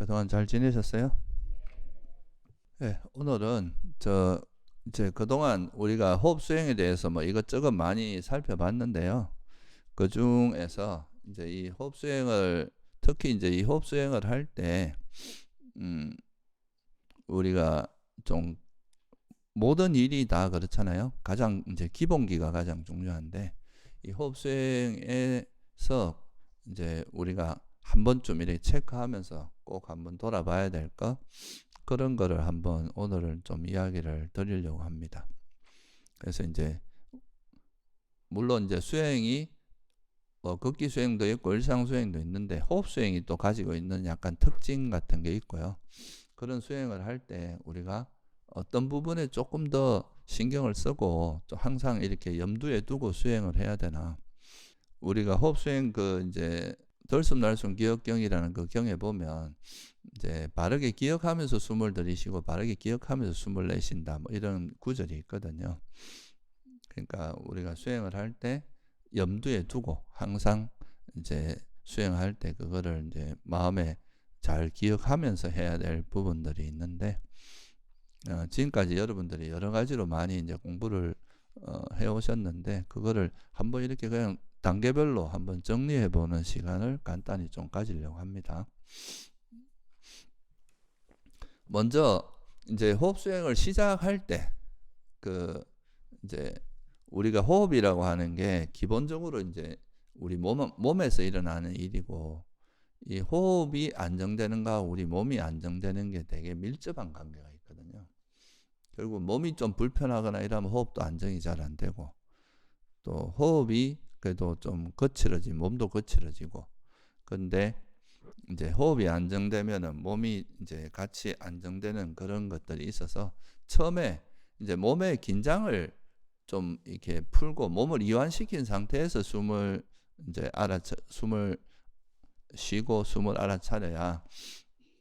그동안 잘 지내셨어요? 네, 오늘은 이제 그동안 우리가 호흡 수행에 대해서 뭐 이것저것 많이 살펴봤는데요. 그 중에서 이제 이 호흡 수행을 특히 이제 이 호흡 수행을 할 때 음, 우리가 좀 모든 일이 다 그렇잖아요. 가장 이제 기본기가 가장 중요한데 이 호흡 수행에서 이제 우리가 한 번쯤 이렇게 체크하면서 꼭 한번 돌아봐야 될 거 그런 거를 한번 오늘은 좀 이야기를 드리려고 합니다. 그래서 이제 물론 이제 수행이 뭐 걷기 수행도 있고 일상 수행도 있는데 호흡 수행이 또 가지고 있는 약간 특징 같은 게 있고요. 그런 수행을 할 때 우리가 어떤 부분에 조금 더 신경을 쓰고 또 항상 이렇게 염두에 두고 수행을 해야 되나. 우리가 호흡 수행 그 이제 들숨날숨 기억경이라는 그 경에 보면 이제 바르게 기억하면서 숨을 들이쉬고 바르게 기억하면서 숨을 내쉰다 뭐 이런 구절이 있거든요. 그러니까 우리가 수행을 할 때 염두에 두고 항상 이제 수행할 때 그거를 이제 마음에 잘 기억하면서 해야 될 부분들이 있는데 지금까지 여러분들이 여러 가지로 많이 이제 공부를 해오셨는데 그거를 한번 이렇게 그냥 단계별로 한번 정리해 보는 시간을 간단히 좀 가지려고 합니다. 먼저 이제 호흡 수행을 시작할 때 그 이제 우리가 호흡이라고 하는 게 기본적으로 이제 우리 몸에서 일어나는 일이고 이 호흡이 안정되는가 우리 몸이 안정되는 게 되게 밀접한 관계가 있거든요. 결국 몸이 좀 불편하거나 이러면 호흡도 안정이 잘 안 되고 또 호흡이 그래도 좀 거칠어지면 몸도 거칠어지고 근데 이제 호흡이 안정되면은 몸이 이제 같이 안정되는 그런 것들이 있어서 처음에 이제 몸의 긴장을 좀 이렇게 풀고 몸을 이완시킨 상태에서 숨을 쉬고 숨을 알아차려야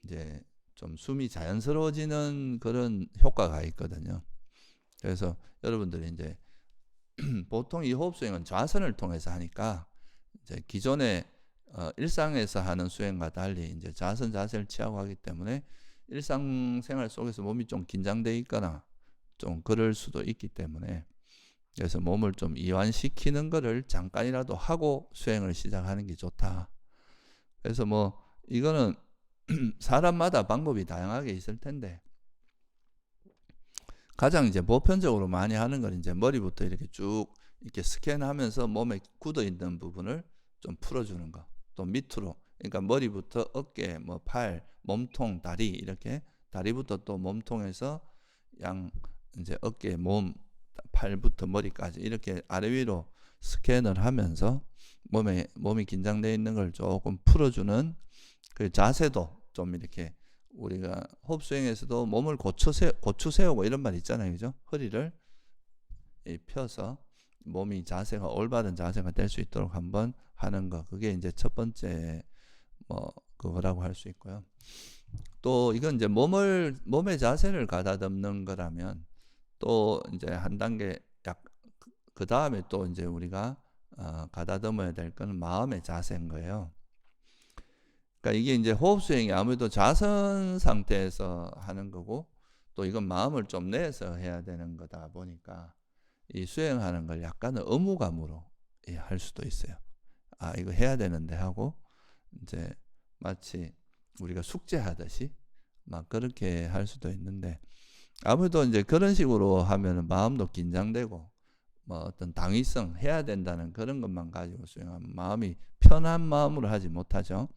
이제 좀 숨이 자연스러워지는 그런 효과가 있거든요. 그래서 여러분들이 이제 보통 이 호흡 수행은 좌선을 통해서 하니까 이제 기존의 일상에서 하는 수행과 달리 이제 좌선 자세를 취하고 하기 때문에 일상생활 속에서 몸이 좀 긴장돼 있거나 좀 그럴 수도 있기 때문에 그래서 몸을 좀 이완시키는 거를 잠깐이라도 하고 수행을 시작하는 게 좋다. 그래서 뭐 이거는 사람마다 방법이 다양하게 있을 텐데 가장 이제 보편적으로 많이 하는 건 이제 머리부터 이렇게 쭉 이렇게 스캔하면서 몸에 굳어 있는 부분을 좀 풀어주는 거. 또 밑으로, 그러니까 머리부터 어깨, 뭐 팔, 몸통, 다리 이렇게 다리부터 또 몸통에서 양 이제 어깨, 팔부터 머리까지 이렇게 아래 위로 스캔을 하면서 몸이 긴장되어 있는 걸 조금 풀어주는 그 자세도 좀 이렇게 우리가 호흡 수행에서도 몸을 고추 세우고 이런 말 있잖아요, 그죠? 허리를 펴서 몸이 자세가 올바른 자세가 될 수 있도록 한번 하는 거 그게 이제 첫 번째 뭐 그거라고 할 수 있고요. 또 이건 이제 몸의 자세를 가다듬는 거라면 또 이제 한 단계 그 다음에 또 이제 우리가 가다듬어야 될 거는 마음의 자세인 거예요. 그러니까 이게 이제 호흡 수행이 아무래도 자선 상태에서 하는 거고 또 이건 마음을 좀 내서 해야 되는 거다 보니까 이 수행하는 걸 약간은 의무감으로 할 수도 있어요. 아, 이거 해야 되는데 하고 이제 마치 우리가 숙제하듯이 막 그렇게 할 수도 있는데 아무래도 이제 그런 식으로 하면은 마음도 긴장되고 뭐 어떤 당위성 해야 된다는 그런 것만 가지고 수행하면 마음이 편한 마음으로 하지 못하죠.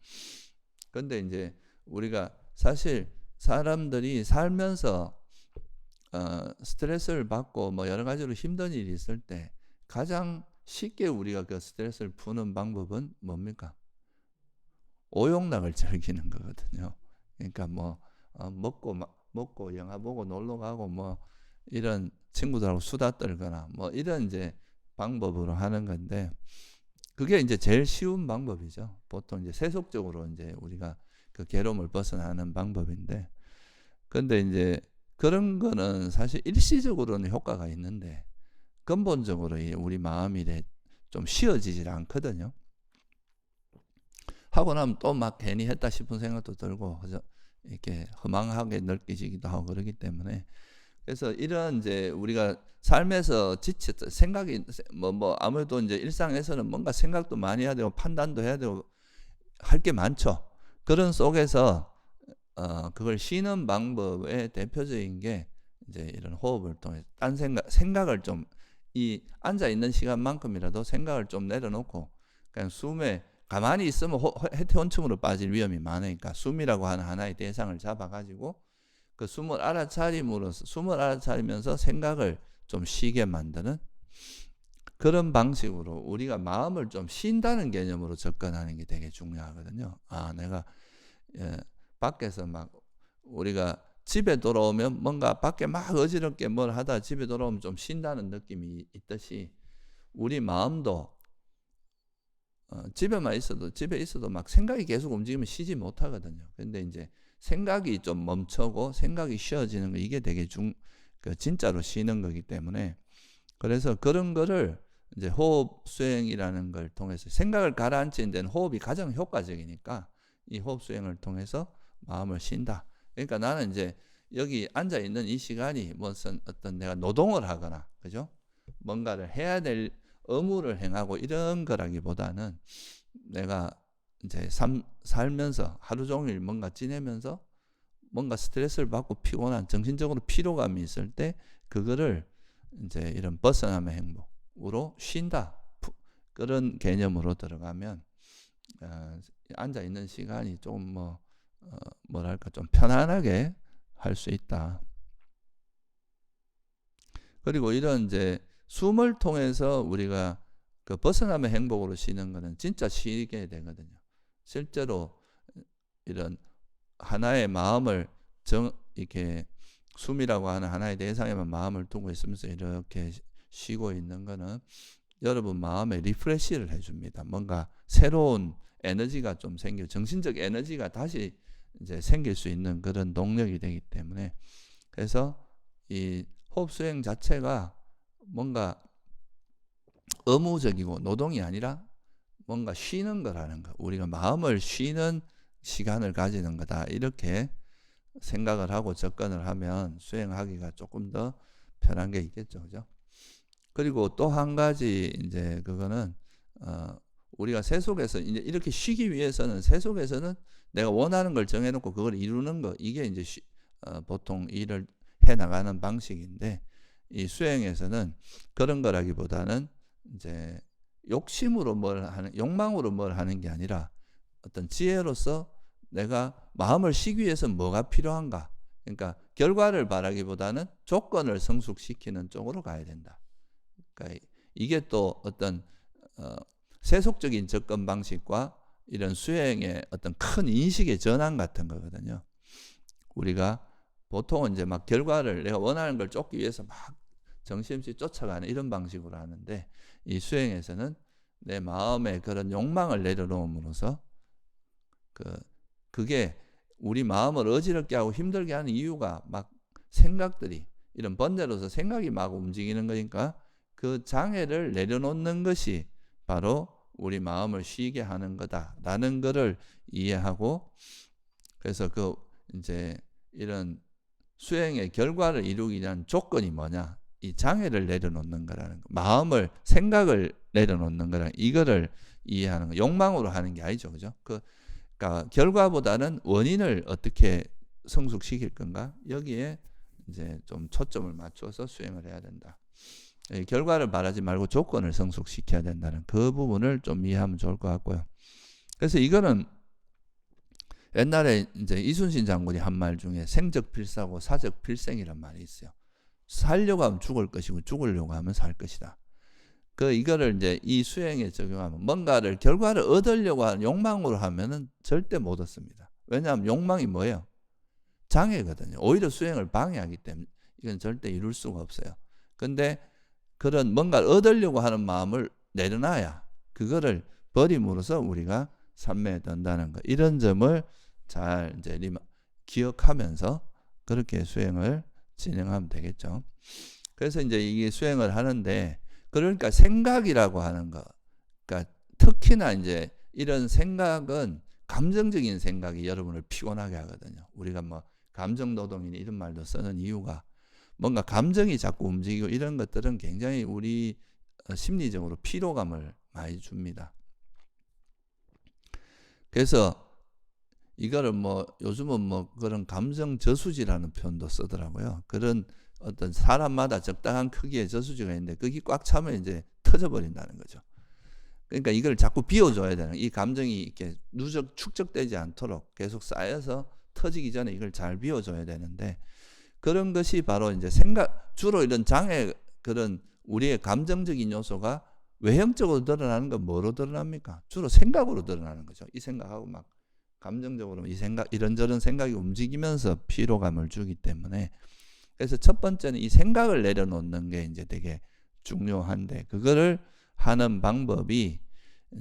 근데 이제 우리가 사실 사람들이 살면서 스트레스를 받고 뭐 여러 가지로 힘든 일이 있을 때 가장 쉽게 우리가 그 스트레스를 푸는 방법은 뭡니까? 오용락을 즐기는 거거든요. 그러니까 뭐 먹고 영화 보고 놀러 가고 뭐 이런 친구들하고 수다 떨거나 뭐 이런 이제 방법으로 하는 건데 그게 이제 제일 쉬운 방법이죠. 보통 이제 세속적으로 이제 우리가 그 괴로움을 벗어나는 방법인데 근데 이제 그런 거는 사실 일시적으로는 효과가 있는데 근본적으로 우리 마음이 좀 쉬어지질 않거든요. 하고 나면 또 막 괜히 했다 싶은 생각도 들고 그죠? 이렇게 허망하게 느껴지기도 하고 그러기 때문에, 그래서 이런 이제 우리가 삶에서 지쳤다 생각이 아무래도 이제 일상에서는 뭔가 생각도 많이 해야 되고 판단도 해야 되고 할 게 많죠. 그런 속에서 그걸 쉬는 방법의 대표적인 게 이제 이런 호흡을 통해 딴 생각을 좀, 이 앉아 있는 시간만큼이라도 생각을 좀 내려놓고 그냥 숨에 가만히 있으면 해태원층으로 빠질 위험이 많으니까 숨이라고 하는 하나의 대상을 잡아가지고 그 숨을 알아차리면서 생각을 좀 쉬게 만드는 그런 방식으로 우리가 마음을 좀 쉰다는 개념으로 접근하는 게 되게 중요하거든요. 내가 밖에서 막 우리가 집에 돌아오면 뭔가 밖에 막 어지럽게 뭘 하다 집에 돌아오면 좀 쉰다는 느낌이 있듯이 우리 마음도 집에 있어도 막 생각이 계속 움직이면 쉬지 못하거든요. 근데 이제 생각이 좀 멈추고 생각이 쉬어지는 거, 이게 되게 진짜로 쉬는 거기 때문에, 그래서 그런 거를 이제 호흡 수행이라는 걸 통해서 생각을 가라앉히는 데는 호흡이 가장 효과적이니까 이 호흡 수행을 통해서 마음을 쉰다. 그러니까 나는 이제 여기 앉아 있는 이 시간이 무슨 어떤 내가 노동을 하거나, 그죠? 뭔가를 해야 될 의무를 행하고 이런 거라기보다는 내가 이제 살면서 하루 종일 뭔가 지내면서 뭔가 스트레스를 받고 피곤한 정신적으로 피로감이 있을 때 그거를 이제 이런 벗어남의 행복으로 쉰다. 그런 개념으로 들어가면 앉아 있는 시간이 조금 뭐랄까 좀 편안하게 할 수 있다. 그리고 이런 이제 숨을 통해서 우리가 그 벗어남의 행복으로 쉬는 거는 진짜 쉬게 되거든요. 실제로 이런 하나의 마음을 이렇게 숨이라고 하는 하나의 대상에만 마음을 두고 있으면서 이렇게 쉬고 있는 거는 여러분 마음에 리프레시를 해줍니다. 뭔가 새로운 에너지가 좀 정신적 에너지가 다시 이제 생길 수 있는 그런 동력이 되기 때문에, 그래서 이 호흡 수행 자체가 뭔가 의무적이고 노동이 아니라 뭔가 쉬는 거라는 거, 우리가 마음을 쉬는 시간을 가지는 거다, 이렇게 생각을 하고 접근을 하면 수행하기가 조금 더 편한 게 있겠죠, 그죠? 그리고 또 한 가지 이제 그거는 우리가 새 속에서 이제 이렇게 쉬기 위해서는 새 속에서는 내가 원하는 걸 정해놓고 그걸 이루는 거, 이게 이제 보통 일을 해 나가는 방식인데, 이 수행에서는 그런 거라기보다는 이제 욕망으로 뭘 하는 게 아니라 어떤 지혜로서 내가 마음을 쉬기 위해서 뭐가 필요한가, 그러니까 결과를 바라기보다는 조건을 성숙시키는 쪽으로 가야 된다. 그러니까 이게 또 어떤 세속적인 접근 방식과 이런 수행의 어떤 큰 인식의 전환 같은 거거든요. 우리가 보통은 이제 막 결과를 내가 원하는 걸 쫓기 위해서 막 정신없이 쫓아가는 이런 방식으로 하는데, 이 수행에서는 내 마음에 그런 욕망을 내려놓음으로써 그게 우리 마음을 어지럽게 하고 힘들게 하는 이유가 막 생각들이 이런 번뇌로서 생각이 막 움직이는 거니까 그 장애를 내려놓는 것이 바로 우리 마음을 쉬게 하는 거다라는 것을 이해하고, 그래서 이제 이런 수행의 결과를 이루기 위한 조건이 뭐냐, 이 장애를 내려놓는 거라는 거, 생각을 내려놓는 거라는 이거를 이해하는 거, 욕망으로 하는 게 아니죠, 그죠? 그러니까 결과보다는 원인을 어떻게 성숙시킬 건가, 여기에 이제 좀 초점을 맞춰서 수행을 해야 된다. 결과를 바라지 말고 조건을 성숙시켜야 된다는 그 부분을 좀 이해하면 좋을 것 같고요. 그래서 이거는 옛날에 이제 이순신 장군이 한 말 중에 생적 필사고 사적 필생이란 말이 있어요. 살려고 하면 죽을 것이고 죽으려고 하면 살 것이다. 이거를 이제 이 수행에 적용하면 뭔가를 결과를 얻으려고 하는 욕망으로 하면은 절대 못 얻습니다. 왜냐하면 욕망이 뭐예요? 장애거든요. 오히려 수행을 방해하기 때문에 이건 절대 이룰 수가 없어요. 근데 그런 뭔가를 얻으려고 하는 마음을 내려놔야 그거를 버림으로써 우리가 삼매에 든다는 거, 이런 점을 잘 이제 기억하면서 그렇게 수행을 진행하면 되겠죠. 그래서 이제 이게 수행을 하는데, 그러니까 생각이라고 하는 거, 그러니까 특히나 이제 이런 생각은 감정적인 생각이 여러분을 피곤하게 하거든요. 우리가 뭐 감정노동이니 이런 말도 쓰는 이유가 뭔가 감정이 자꾸 움직이고 이런 것들은 굉장히 우리 심리적으로 피로감을 많이 줍니다. 그래서 이거를 뭐 요즘은 뭐 그런 감정 저수지라는 표현도 쓰더라고요. 그런 어떤 사람마다 적당한 크기의 저수지가 있는데 그게 꽉 차면 이제 터져버린다는 거죠. 그러니까 이걸 자꾸 비워줘야 되는, 이 감정이 이렇게 축적되지 않도록 계속 쌓여서 터지기 전에 이걸 잘 비워줘야 되는데, 그런 것이 바로 이제 주로 이런 장애, 그런 우리의 감정적인 요소가 외형적으로 드러나는 건 뭐로 드러납니까? 주로 생각으로 드러나는 거죠. 이 생각하고 막 감정적으로 이런저런 생각이 움직이면서 피로감을 주기 때문에, 그래서 첫 번째는 이 생각을 내려놓는 게 이제 되게 중요한데, 그거를 하는 방법이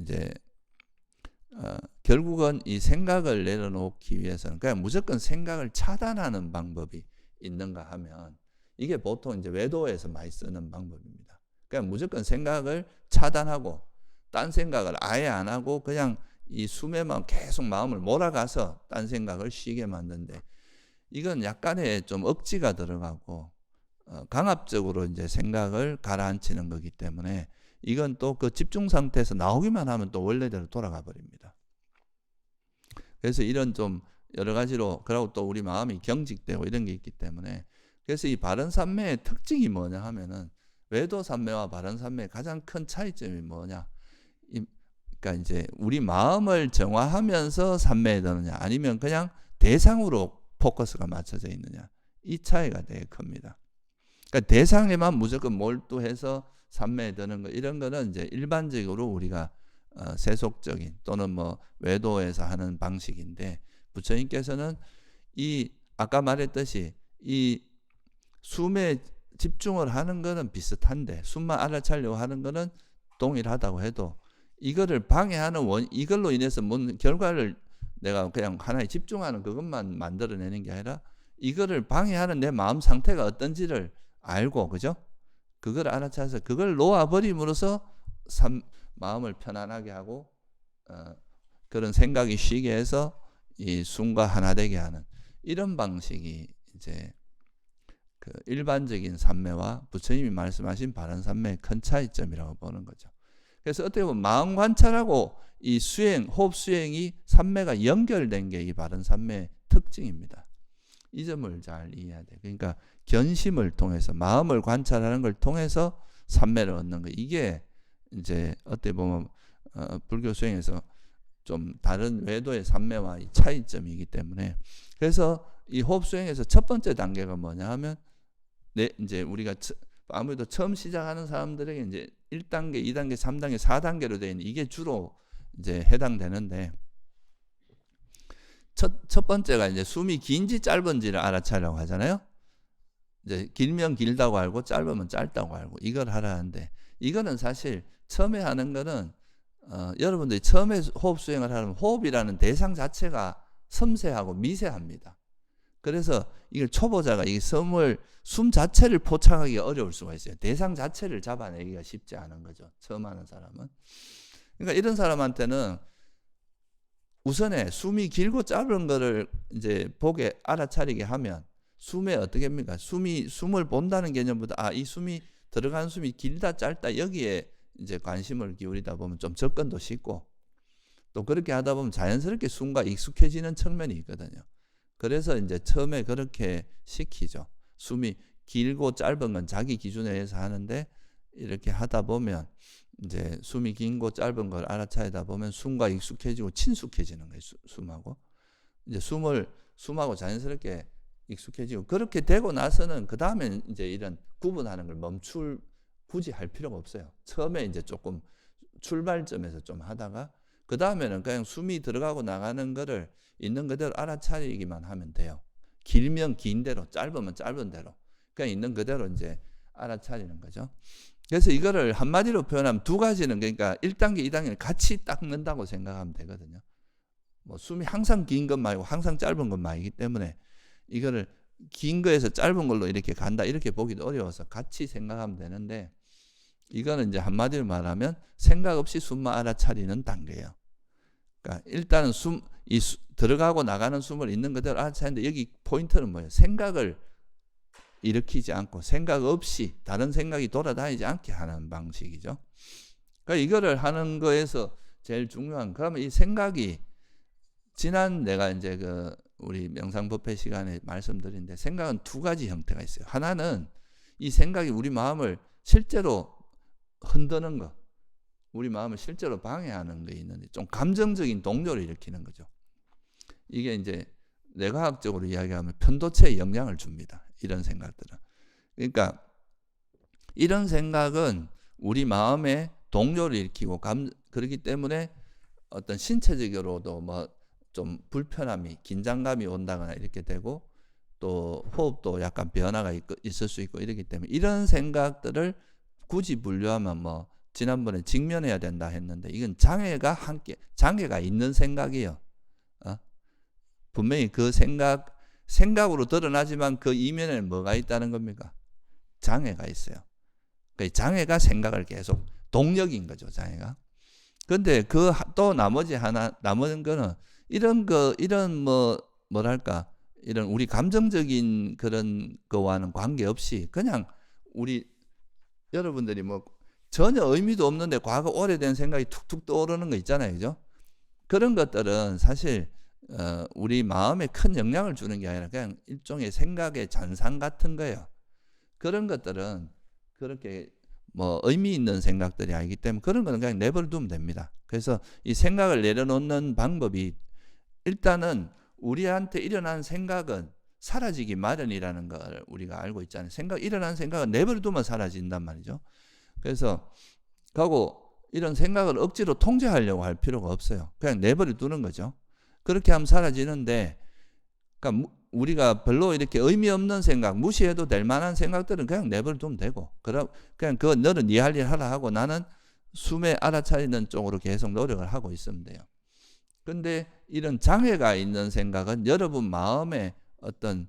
이제 결국은 이 생각을 내려놓기 위해서는 그냥 무조건 생각을 차단하는 방법이 있는가 하면, 이게 보통 이제 외도에서 많이 쓰는 방법입니다. 그냥 무조건 생각을 차단하고 딴 생각을 아예 안 하고 그냥 이 숨에만 계속 마음을 몰아가서 딴 생각을 쉬게 만드는데, 이건 약간의 좀 억지가 들어가고 강압적으로 이제 생각을 가라앉히는 거기 때문에, 이건 또 그 집중 상태에서 나오기만 하면 또 원래대로 돌아가 버립니다. 그래서 이런 좀 여러 가지로, 그리고 또 우리 마음이 경직되고 이런 게 있기 때문에, 그래서 이 바른산매의 특징이 뭐냐 하면은, 외도산매와 바른산매의 가장 큰 차이점이 뭐냐, 그러니까 이제 우리 마음을 정화하면서 산매에 드느냐, 아니면 그냥 대상으로 포커스가 맞춰져 있느냐, 이 차이가 되게 큽니다. 그러니까 대상에만 무조건 몰두해서 산매에 드는 거, 이런 거는 이제 일반적으로 우리가 세속적인 또는 뭐 외도에서 하는 방식인데, 부처님께서는 이 아까 말했듯이 이 숨에 집중을 하는 거는 비슷한데, 숨만 알아차려고 하는 거는 동일하다고 해도, 이거를 방해하는 이걸로 인해서 뭔 결과를 내가 그냥 하나에 집중하는 그것만 만들어내는 게 아니라, 이거를 방해하는 내 마음 상태가 어떤지를 알고, 그죠? 그걸 알아차려서 그걸 놓아버림으로써 마음을 편안하게 하고 그런 생각이 쉬게 해서 이 숨과 하나 되게 하는, 이런 방식이 이제 그 일반적인 산매와 부처님이 말씀하신 바른산매의 큰 차이점이라고 보는 거죠. 그래서 어떻게 보면 마음 관찰하고 이 호흡 수행이 산매가 연결된 게 이 바른산매의 특징입니다. 이 점을 잘 이해해야 돼요. 그러니까 견심을 통해서, 마음을 관찰하는 걸 통해서 산매를 얻는 거, 이게 이제 어떻게 보면 불교 수행에서 좀 다른 외도의 산매와 이 차이점이기 때문에, 그래서 이 호흡 수행에서 첫 번째 단계가 뭐냐 하면, 이제 우리가 아무래도 처음 시작하는 사람들에게 이제 1단계, 2단계, 3단계, 4단계로 되어 있는, 이게 주로 이제 해당되는데, 첫 번째가 이제 숨이 긴지 짧은지를 알아차려고 하잖아요. 이제 길면 길다고 알고 짧으면 짧다고 알고, 이걸 하라는데, 이거는 사실 처음에 하는 거는 여러분들이 처음에 호흡 수행을 하려면 호흡이라는 대상 자체가 섬세하고 미세합니다. 그래서 이걸 초보자가 이 숨 자체를 포착하기가 어려울 수가 있어요. 대상 자체를 잡아내기가 쉽지 않은 거죠, 처음 하는 사람은. 그러니까 이런 사람한테는 우선에 숨이 길고 짧은 거를 이제 보게 알아차리게 하면, 숨에 어떻게 합니까? 숨을 본다는 개념보다 이 숨이 들어간 숨이 길다 짧다, 여기에 이제 관심을 기울이다 보면 좀 접근도 쉽고, 또 그렇게 하다 보면 자연스럽게 숨과 익숙해지는 측면이 있거든요. 그래서 이제 처음에 그렇게 시키죠. 숨이 길고 짧은 건 자기 기준에 의해서 하는데, 이렇게 하다 보면 이제 숨이 긴고 짧은 걸 알아차리다 보면 숨과 익숙해지고 친숙해지는 거예요. 숨하고 이제 숨하고 자연스럽게 익숙해지고, 그렇게 되고 나서는 그 다음에 이제 이런 구분하는 걸 굳이 할 필요가 없어요. 처음에 이제 조금 출발점에서 좀 하다가, 그 다음에는 그냥 숨이 들어가고 나가는 거를 있는 그대로 알아차리기만 하면 돼요. 길면 긴 대로, 짧으면 짧은 대로 그냥 있는 그대로 이제 알아차리는 거죠. 그래서 이거를 한마디로 표현하면 두 가지는, 그러니까 1단계, 2단계는 같이 닦는다고 생각하면 되거든요. 뭐 숨이 항상 긴 것 말고 항상 짧은 것 말이기 때문에, 이거를 긴 거에서 짧은 걸로 이렇게 간다, 이렇게 보기도 어려워서 같이 생각하면 되는데, 이거는 이제 한마디로 말하면 생각 없이 숨만 알아차리는 단계예요. 그러니까 일단은 들어가고 나가는 숨을 있는 그대로 알아차리는데 여기 포인트는 뭐예요? 생각을 일으키지 않고 생각 없이 다른 생각이 돌아다니지 않게 하는 방식이죠. 그러니까 이거를 하는 거에서 제일 중요한, 그러면 이 생각이 지난 내가 이제 우리 명상법회 시간에 말씀드린데 생각은 두 가지 형태가 있어요. 하나는 이 생각이 우리 마음을 실제로 흔드는 거, 우리 마음을 실제로 방해하는 게 있는데 좀 감정적인 동요를 일으키는 거죠. 이게 이제 뇌과학적으로 이야기하면 편도체에 영향을 줍니다. 이런 생각들은. 그러니까 이런 생각은 우리 마음에 동요를 일으키고 그렇기 때문에 어떤 신체적으로도 뭐 좀 불편함이, 긴장감이 온다거나 이렇게 되고 또 호흡도 약간 변화가 있을 수 있고 이렇기 때문에 이런 생각들을 굳이 분류하면 뭐 지난번에 직면해야 된다 했는데 이건 장애가 있는 생각이에요. 분명히 그 생각으로 드러나지만 그 이면에는 뭐가 있다는 겁니까? 장애가 있어요. 그러니까 장애가 생각을 계속 동력인 거죠, 장애가. 근데 또 남은 거는 이런 이런 우리 감정적인 그런 거와는 관계없이 그냥 여러분들이 뭐 전혀 의미도 없는데 과거 오래된 생각이 툭툭 떠오르는 거 있잖아요. 그죠? 그런 것들은 사실 우리 마음에 큰 영향을 주는 게 아니라 그냥 일종의 생각의 잔상 같은 거예요. 그런 것들은 그렇게 뭐 의미 있는 생각들이 아니기 때문에 그런 거는 그냥 내버려 두면 됩니다. 그래서 이 생각을 내려놓는 방법이 일단은 우리한테 일어난 생각은 사라지기 마련이라는 걸 우리가 알고 있잖아요. 일어난 생각은 내버려 두면 사라진단 말이죠. 그래서 이런 생각을 억지로 통제하려고 할 필요가 없어요. 그냥 내버려 두는 거죠. 그렇게 하면 사라지는데, 그러니까 우리가 별로 이렇게 의미 없는 생각, 무시해도 될 만한 생각들은 그냥 내버려 두면 되고, 그냥 너는 네 할 일 하라 하고 나는 숨에 알아차리는 쪽으로 계속 노력을 하고 있으면 돼요. 근데 이런 장애가 있는 생각은 여러분 마음의 어떤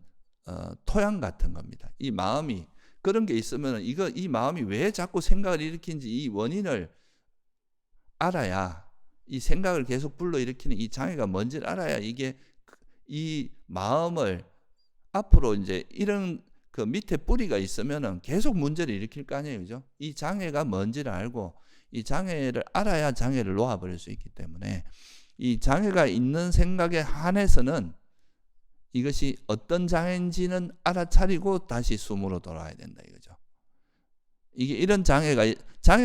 토양 같은 겁니다. 이 마음이 그런 게 있으면 이 마음이 왜 자꾸 생각을 일으키는지 이 원인을 알아야, 이 생각을 계속 불러일으키는 이 장애가 뭔지를 알아야 이 마음을 앞으로 이제 이런 그 밑에 뿌리가 있으면은 계속 문제를 일으킬 거 아니에요. 그죠? 이 장애가 뭔지를 알고 이 장애를 알아야 장애를 놓아버릴 수 있기 때문에 이 장애가 있는 생각에 한해서는 이것이 어떤 장애인지는 알아차리고 다시 숨으로 돌아와야 된다 이거죠. 이게 이런 장애가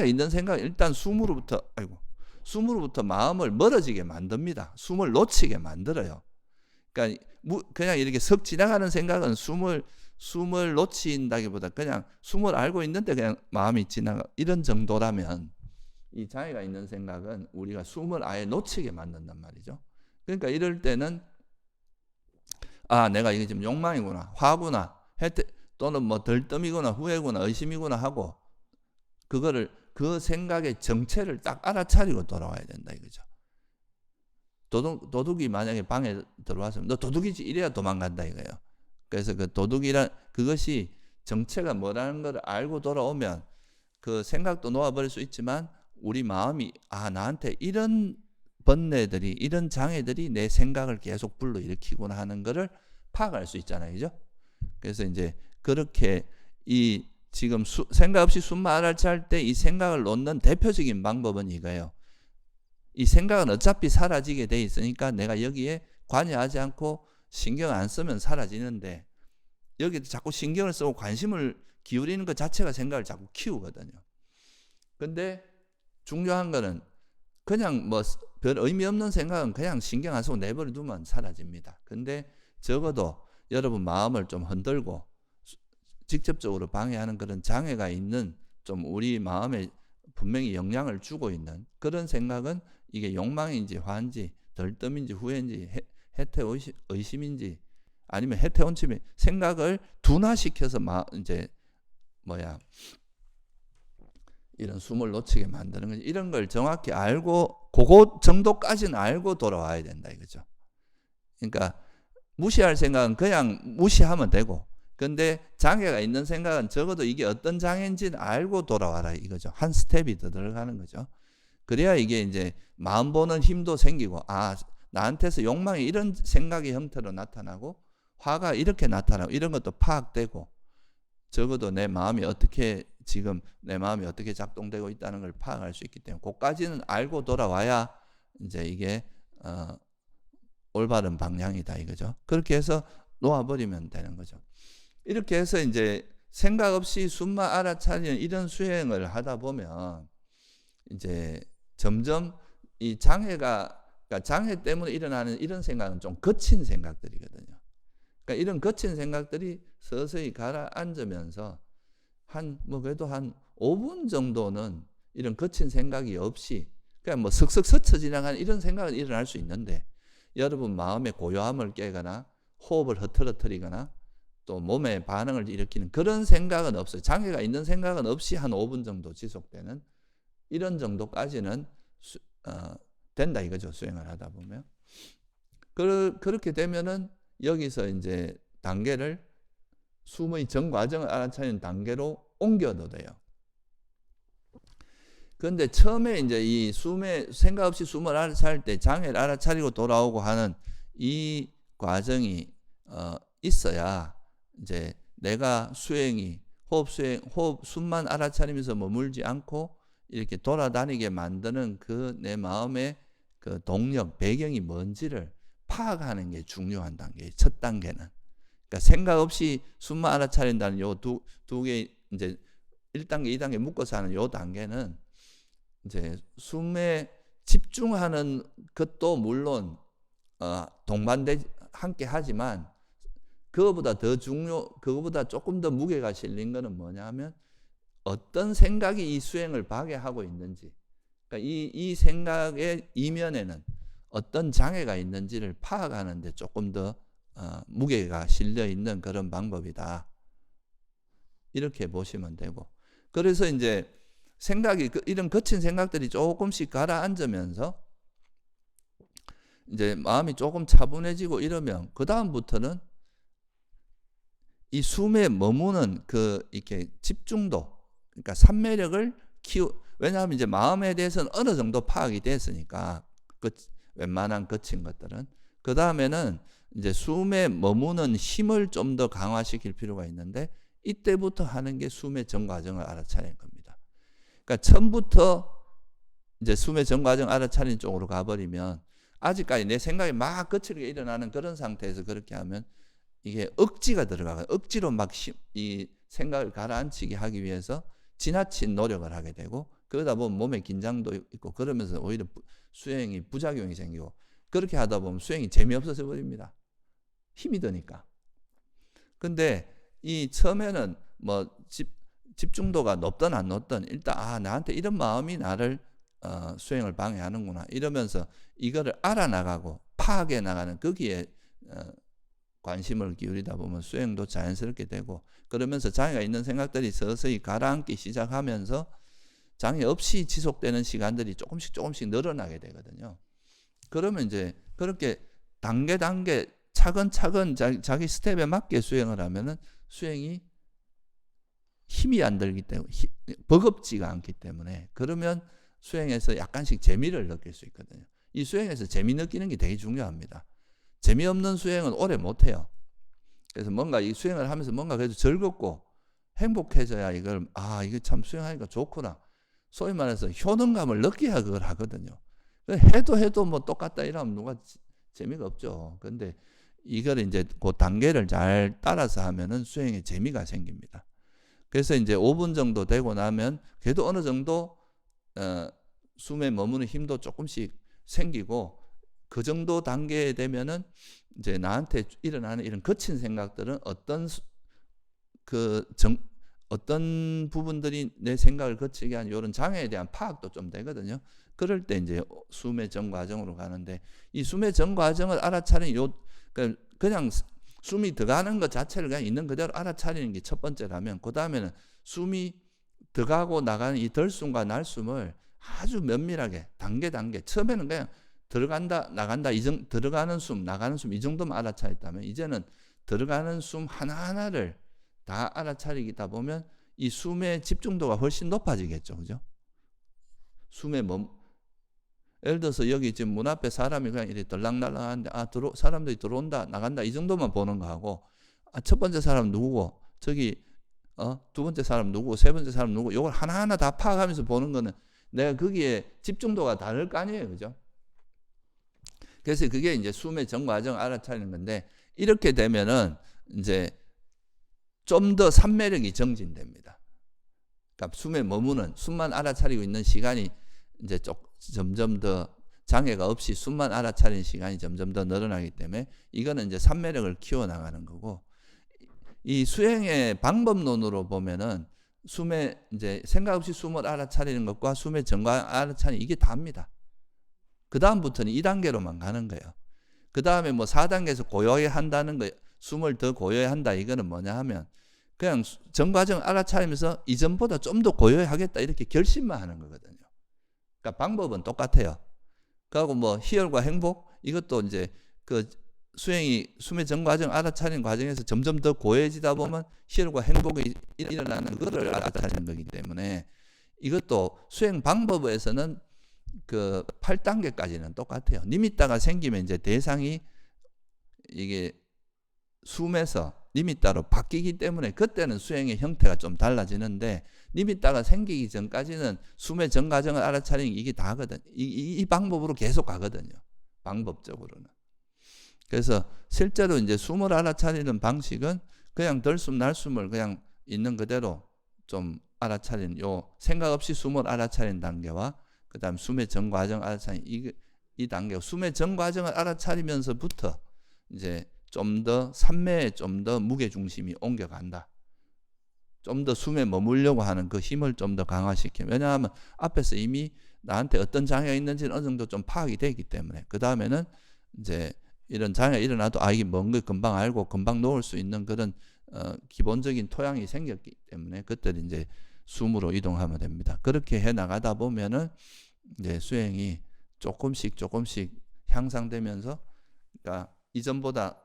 있는 생각은 일단 숨으로부터 마음을 멀어지게 만듭니다. 숨을 놓치게 만들어요. 그러니까 그냥 이렇게 석 지나가는 생각은 숨을 놓친다기보다 그냥 숨을 알고 있는데 그냥 마음이 지나가 이런 정도라면 이 장애가 있는 생각은 우리가 숨을 아예 놓치게 만든단 말이죠. 그러니까 이럴 때는 내가 이게 지금 욕망이구나, 화구나, 또는 뭐 덜뜸이구나, 후회구나, 의심이구나 하고 그 생각의 정체를 딱 알아차리고 돌아와야 된다 이거죠. 도둑이 만약에 방에 들어왔으면 너 도둑이지 이래야 도망간다 이거예요. 그래서 그 그것이 정체가 뭐라는 걸 알고 돌아오면 그 생각도 놓아버릴 수 있지만 우리 마음이 나한테 이런 번뇌들이, 이런 장애들이 내 생각을 계속 불러일으키구나 하는 것을 파악할 수 있잖아요. 그죠? 그래서 이제 그렇게 지금 생각 없이 숨만 알아차릴 때 이 생각을 놓는 대표적인 방법은 이거예요. 이 생각은 어차피 사라지게 돼 있으니까 내가 여기에 관여하지 않고 신경 안 쓰면 사라지는데 여기도 자꾸 신경을 쓰고 관심을 기울이는 것 자체가 생각을 자꾸 키우거든요. 근데 중요한 거는 그냥 별 의미 없는 생각은 그냥 신경 안 쓰고 내버려 두면 사라집니다. 근데 적어도 여러분 마음을 좀 흔들고 직접적으로 방해하는 그런 장애가 있는 좀 우리 마음에 분명히 영향을 주고 있는 그런 생각은 이게 욕망인지 화인지 덜뜸인지 후회인지 해태 의심인지 아니면 해태 원침의 생각을 둔화시켜서 이런 숨을 놓치게 만드는 거지. 이런 걸 정확히 알고 그거 정도까지는 알고 돌아와야 된다 이거죠. 그러니까 무시할 생각은 그냥 무시하면 되고, 근데 장애가 있는 생각은 적어도 이게 어떤 장애인지는 알고 돌아와라 이거죠. 한 스텝이 더 들어가는 거죠. 그래야 이게 이제 마음 보는 힘도 생기고, 아, 나한테서 욕망이 이런 생각의 형태로 나타나고 화가 이렇게 나타나고 이런 것도 파악되고, 적어도 내 마음이 어떻게 지금 내 마음이 어떻게 작동되고 있다는 걸 파악할 수 있기 때문에 그까지는 알고 돌아와야 이제 이게 올바른 방향이다 이거죠. 그렇게 해서 놓아버리면 되는 거죠. 이렇게 해서 이제 생각 없이 숨만 알아차리는 이런 수행을 하다 보면 이제 점점 이 장애가, 그러니까 장애 때문에 일어나는 이런 생각은 좀 거친 생각들이거든요. 그러니까 이런 거친 생각들이 서서히 가라앉으면서 그래도 한 5분 정도는 이런 거친 생각이 없이 그냥 뭐 석석 스쳐 지나가는 이런 생각은 일어날 수 있는데, 여러분 마음의 고요함을 깨거나 호흡을 흐트러뜨리거나 또 몸의 반응을 일으키는 그런 생각은 없어요. 장애가 있는 생각은 없이 한 5분 정도 지속되는 이런 정도까지는 된다 이거죠. 수행을 하다 보면. 그렇게 되면은 여기서 이제 단계를 숨의 전 과정을 알아차리는 단계로 옮겨도 돼요. 그런데 처음에 이제 이 생각 없이 숨을 알아차릴 때 장애를 알아차리고 돌아오고 하는 이 과정이 있어야 이제 내가 호흡 숨만 알아차리면서 머물지 않고 이렇게 돌아다니게 만드는 그 내 마음의 그 동력, 배경이 뭔지를 파악하는 게 중요한 단계예요. 첫 단계는. 그러니까 생각 없이 숨만 알아차린다는 요 두 개, 이제 1단계, 2단계 묶어서 하는 요 단계는 이제 숨에 집중하는 것도 물론 함께 하지만 그거보다 조금 더 무게가 실린 거는 뭐냐면 어떤 생각이 이 수행을 방해하고 있는지, 그러니까 이 생각의 이면에는 어떤 장애가 있는지를 파악하는 데 조금 더 무게가 실려 있는 그런 방법이다. 이렇게 보시면 되고, 그래서 이제 이런 거친 생각들이 조금씩 가라앉으면서 이제 마음이 조금 차분해지고 이러면 그 다음부터는 이 숨에 머무는 이렇게 집중도, 그러니까 삼매력을 왜냐하면 이제 마음에 대해서는 어느 정도 파악이 됐으니까 웬만한 거친 것들은 그 다음에는 이제 숨에 머무는 힘을 좀 더 강화시킬 필요가 있는데, 이때부터 하는 게 숨의 전 과정을 알아차리는 겁니다. 그러니까 처음부터 이제 숨의 전 과정 알아차리는 쪽으로 가버리면 아직까지 내 생각이 막 거칠게 일어나는 그런 상태에서 그렇게 하면 이게 억지가 들어가요. 억지로 막 이 생각을 가라앉히게 하기 위해서 지나친 노력을 하게 되고, 그러다 보면 몸에 긴장도 있고 그러면서 오히려 수행이 부작용이 생기고, 그렇게 하다 보면 수행이 재미없어져 버립니다. 힘이 드니까. 근데 이 처음에는 뭐 집중도가 높든 안 높든 일단 나한테 이런 마음이 나를 수행을 방해하는구나 이러면서 이거를 알아나가고 파악해 나가는 거기에 관심을 기울이다 보면 수행도 자연스럽게 되고, 그러면서 장애가 있는 생각들이 서서히 가라앉기 시작하면서 장애 없이 지속되는 시간들이 조금씩 늘어나게 되거든요. 그러면 이제 그렇게 단계 차근차근 자기 스텝에 맞게 수행을 하면은 수행이 힘이 안 들기 때문에 버겁지가 않기 때문에, 그러면 수행에서 약간씩 재미를 느낄 수 있거든요. 이 수행에서 재미 느끼는 게 되게 중요합니다. 재미없는 수행은 오래 못해요. 그래서 뭔가 이 수행을 하면서 뭔가 그래도 즐겁고 행복해져야 이게 참 수행하니까 좋구나, 소위 말해서 효능감을 느껴야 그걸 하거든요. 해도 뭐 똑같다 이러면 누가 재미가 없죠. 근데 이걸 이제 그 단계를 잘 따라서 하면은 수행에 재미가 생깁니다. 그래서 이제 5분 정도 되고 나면 그래도 어느 정도 숨에 머무는 힘도 조금씩 생기고, 그 정도 단계에 되면은 이제 나한테 일어나는 이런 거친 생각들은 어떤 부분들이 내 생각을 거치게 하는 이런 장애에 대한 파악도 좀 되거든요. 그럴 때 이제 숨의 전 과정으로 가는데, 이 숨의 전 과정을 알아차리는 그냥 숨이 들어가는 것 자체를 그냥 있는 그대로 알아차리는 게 첫 번째라면, 그 다음에는 숨이 들어가고 나가는 이 들숨과 날숨을 아주 면밀하게 단계 처음에는 그냥 들어간다 나간다 들어가는 숨 나가는 숨 이 정도만 알아차렸다면, 이제는 들어가는 숨 하나하나를 다 알아차리다 보면 이 숨의 집중도가 훨씬 높아지겠죠. 그죠? 예를 들어서 여기 지금 문 앞에 사람이 그냥 이렇게 들락날락하는데 사람들이 들어온다 나간다 이 정도만 보는 거하고 첫 번째 사람 누구고 저기 두 번째 사람 누구고 세 번째 사람 누구고 이걸 하나하나 다 파악하면서 보는 거는 내가 거기에 집중도가 다를 거 아니에요. 그죠? 그래서 그게 이제 숨의 정과정 알아차리는 건데 이렇게 되면은 이제 좀 더 산매력이 정진됩니다. 그러니까 숨에 머무는 숨만 알아차리고 있는 시간이 이제 점점 더 장애가 없이 숨만 알아차리는 시간이 점점 더 늘어나기 때문에 이거는 이제 산매력을 키워 나가는 거고 이 수행의 방법론으로 보면은 숨에 이제 생각 없이 숨을 알아차리는 것과 숨의 정과 알아차리는 이게 다입니다. 그 다음부터는 2단계로만 가는 거예요. 그 다음에 뭐 4단계에서 고요하게 한다는 거, 숨을 더 고요하게 한다. 이거는 뭐냐 하면 그냥 정과정 알아차리면서 이전보다 좀 더 고요하게 하겠다 이렇게 결심만 하는 거거든요. 그러니까 방법은 똑같아요. 그리고 뭐 희열과 행복 이것도 이제 그 수행이 숨의 정과정 알아차리는 과정에서 점점 더 고요해지다 보면 희열과 행복이 일어나는 것을 알아차리는 거기 때문에 이것도 수행 방법에서는 그 8단계까지는 똑같아요. 니미따가 생기면 이제 대상이 이게 숨에서 니미따로 바뀌기 때문에 그때는 수행의 형태가 좀 달라지는데 니미따가 생기기 전까지는 숨의 정과정을 알아차리는 이게 다거든. 이 방법으로 계속 가거든요. 방법적으로는. 그래서 실제로 이제 숨을 알아차리는 방식은 그냥 들숨 날숨을 그냥 있는 그대로 좀 알아차리는 요 생각 없이 숨을 알아차리는 단계와 그다음 숨의 정과정 알아차리는 이 단계 숨의 정과정을 알아차리면서부터 이제 좀 더 산매에 좀 더 무게 중심이 옮겨간다. 좀 더 숨에 머물려고 하는 그 힘을 좀 더 강화시켜. 왜냐하면 앞에서 이미 나한테 어떤 장애가 있는지는 어느 정도 좀 파악이 되기 때문에 그 다음에는 이제 이런 장애가 일어나도 이게 뭔 걸 금방 알고 금방 놓을 수 있는 그런 기본적인 토양이 생겼기 때문에 그때는 이제 숨으로 이동하면 됩니다. 그렇게 해 나가다 보면은 이제 수행이 조금씩 향상되면서 그러니까 이전보다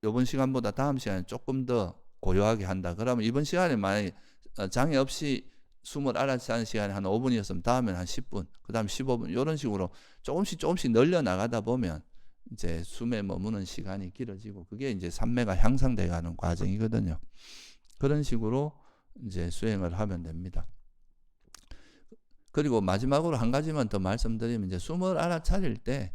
이번 시간보다 다음 시간에 조금 더 고요하게 한다. 그러면 이번 시간에 만약에 장애 없이 숨을 알아차리는 시간이 한 5분이었으면 다음에는 한 10분, 그 다음 15분 이런 식으로 조금씩 늘려 나가다 보면 이제 숨에 머무는 시간이 길어지고 그게 이제 산매가 향상돼 가는 과정이거든요. 그런 식으로 이제 수행을 하면 됩니다. 그리고 마지막으로 한 가지만 더 말씀드리면 이제 숨을 알아차릴 때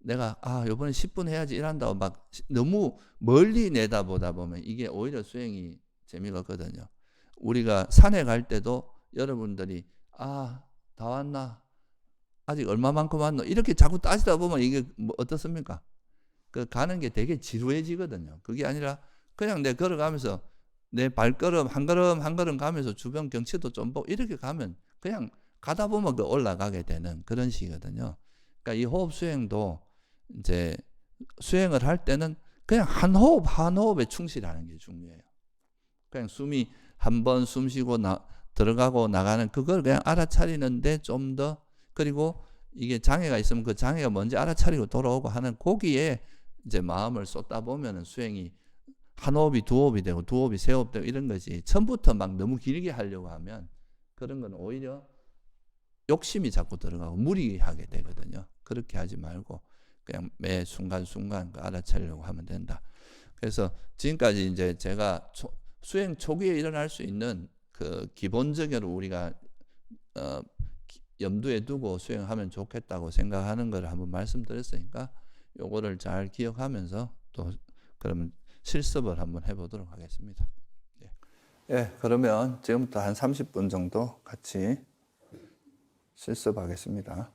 내가 요번에 10분 해야지 이란다고 막 너무 멀리 내다보다 보면 이게 오히려 수행이 재미가 없거든요. 우리가 산에 갈 때도 여러분들이 다 왔나? 아직 얼마만큼 왔노? 이렇게 자꾸 따지다 보면 이게 뭐 어떻습니까? 그 가는 게 되게 지루해지거든요. 그게 아니라 그냥 내 걸어가면서 내 발걸음 한 걸음 가면서 주변 경치도 좀 보고 이렇게 가면 그냥 가다 보면 그 올라가게 되는 그런 식이거든요. 그러니까 이 호흡 수행도 이제 수행을 할 때는 그냥 한 호흡에 충실하는 게 중요해요. 그냥 숨이 한 번 숨 쉬고 들어가고 나가는 그걸 그냥 알아차리는데 좀 더 그리고 이게 장애가 있으면 그 장애가 뭔지 알아차리고 돌아오고 하는 거기에 이제 마음을 쏟다 보면은 수행이 한 호흡이 두 호흡이 되고 두 호흡이 세 호흡 되고 이런 거지. 처음부터 막 너무 길게 하려고 하면 그런 건 오히려 욕심이 자꾸 들어가고 무리하게 되거든요. 그렇게 하지 말고 그냥 매 순간순간 알아차리려고 하면 된다. 그래서 지금까지 이제 제가 수행 초기에 일어날 수 있는 그 기본적으로 우리가 염두에 두고 수행하면 좋겠다고 생각하는 걸 한번 말씀드렸으니까 요거를 잘 기억하면서 또 그러면 실습을 한번 해보도록 하겠습니다. 그러면 지금부터 한 30분 정도 같이 실습하겠습니다.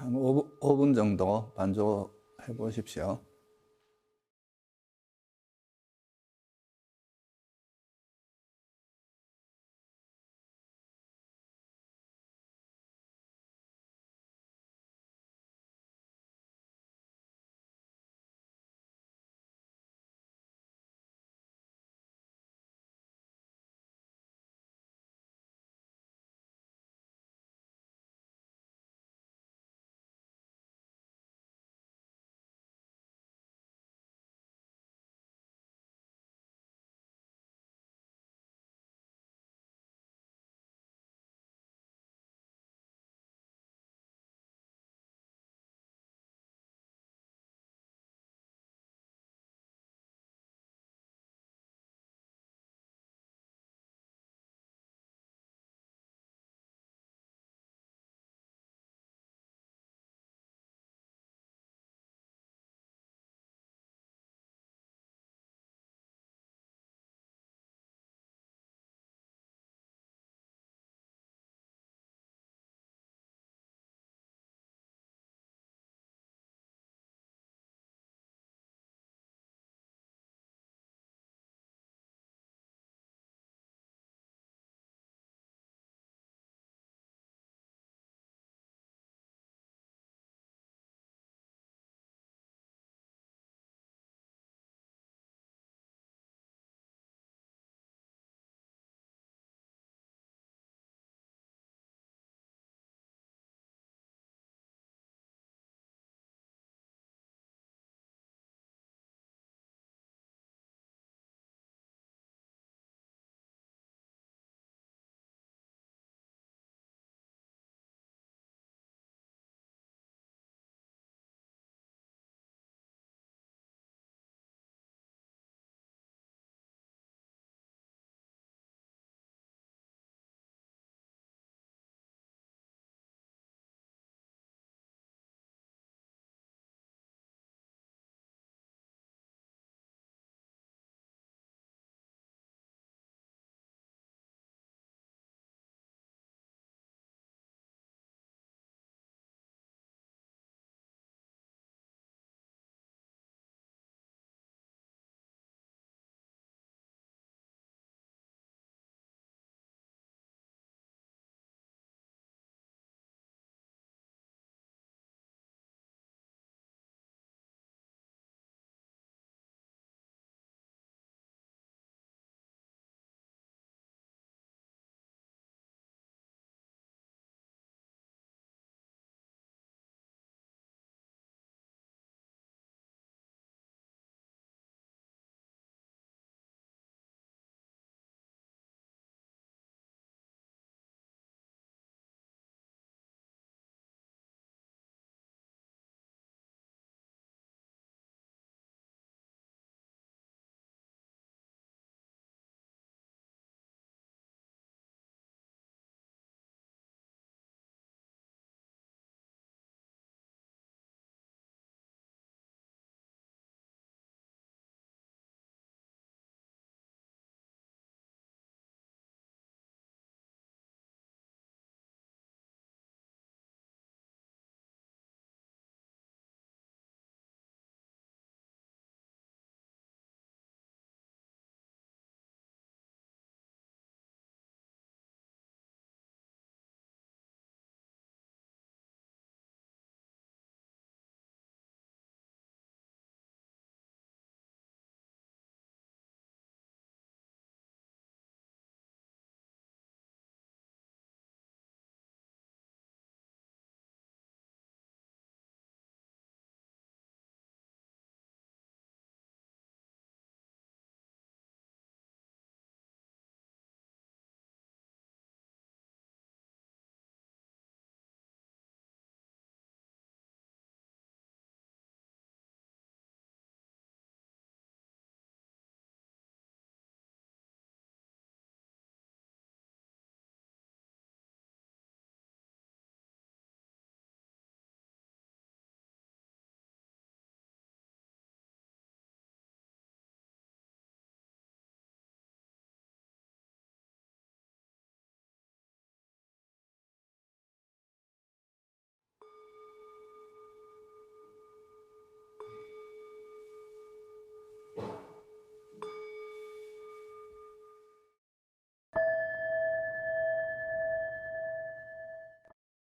한 5분 정도 반조해 보십시오.